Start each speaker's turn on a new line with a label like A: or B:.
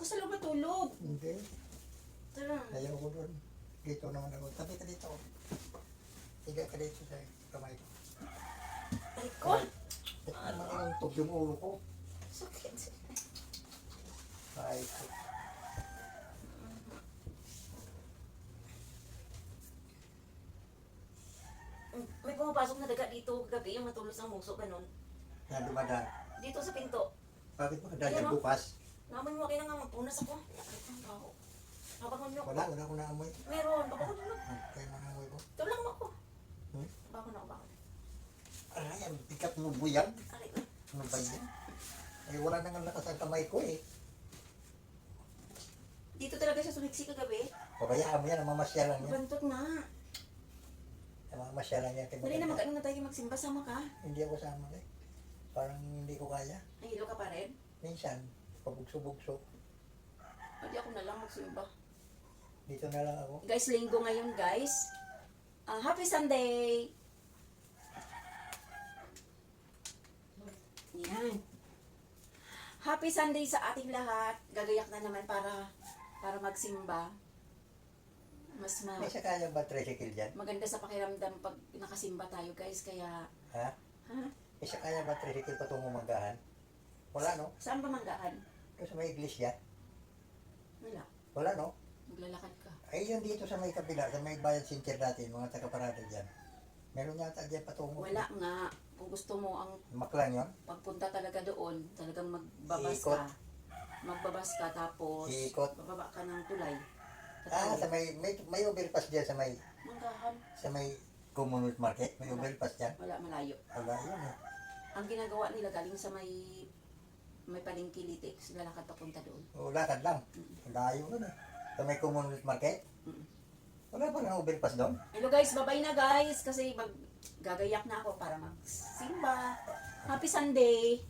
A: ka sa loob matulog.
B: Hindi.
A: Tara.
B: Ayaw ko doon. Dito naman ako. Tabi ka dito. Higa ka dito sa kamay ko.
A: Ay ko.
B: Manginungtog yung ulo ko.
A: Sakit.
B: Ay ko.
A: May pumapasok na daga dito gabi yung matulos ng muso, ganun.
B: Yan dumadaan.
A: Dito sa pinto.
B: Bakit mo dahil
A: Ayan, oh.
B: bukas?
A: Naman mo kailangan magpunas ako. Ang baho. Nabangon niyo ako.
B: Wala akong naamoy.
A: Meron. Babangon niyo.
B: Kaya mangamoy ko.
A: Tulang mo ako.
B: Hmm?
A: Bakon ako, bakon.
B: Aray, ang bigat mo buyag.
A: Aray.
B: Ano ba yan? Eh, wala nang lakas ang kamay ko eh.
A: Dito talaga siya sumiksi kagabi.
B: Pabayaan mo yan, namamasyalan yan.
A: Bantot nga.
B: Namamasyalan yan.
A: Dali na mag-ano na tayo magsimba. Sama ka.
B: Hindi ako sama eh. Parang hindi ko kaya.
A: Nahilo ka pa rin.
B: Minsan, pabugso-bugso.
A: Hindi ako na lang magsimba.
B: Dito na lang ako.
A: Guys, linggo ngayon guys. Happy Sunday! Yan. Happy Sunday sa ating lahat. Gagayak na naman para magsimba. Mas
B: May sakaya ba tricycle dyan?
A: maganda sa pakiramdam pag nakasimba tayo guys. Kaya,
B: Ha?
A: ha?
B: May sakaya ba tricycle patungo Manggahan? Wala no?
A: Saan ba manggaan?
B: Ito sa may iglesia?
A: Wala.
B: Wala no?
A: Maglalakad ka.
B: Ay yun dito sa may kabila, sa may bayan center natin, mga taga-parada dyan. Meron yata dyan patungo.
A: Wala nga. Kung gusto mo ang
B: Maklang yun?
A: pagpunta talaga doon, talagang magbabas
B: Iikot.
A: ka. Magbabas ka tapos
B: Iikot.
A: bababa ka ng tulay.
B: Sa may overpass dyan sa may Commonwealth Market, may
A: Wala.
B: overpass dyan.
A: Wala, malayo.
B: Wala yun eh.
A: Ang ginagawa nila galing sa may palengke litik, lalakad papunta doon.
B: O lakad lang. Layo nun eh. Sa may Commonwealth Market.
A: Mm.
B: Wala pa ng overpass doon.
A: Hello guys, bye-bye na guys kasi gagayak na ako para magsimba. Happy Sunday!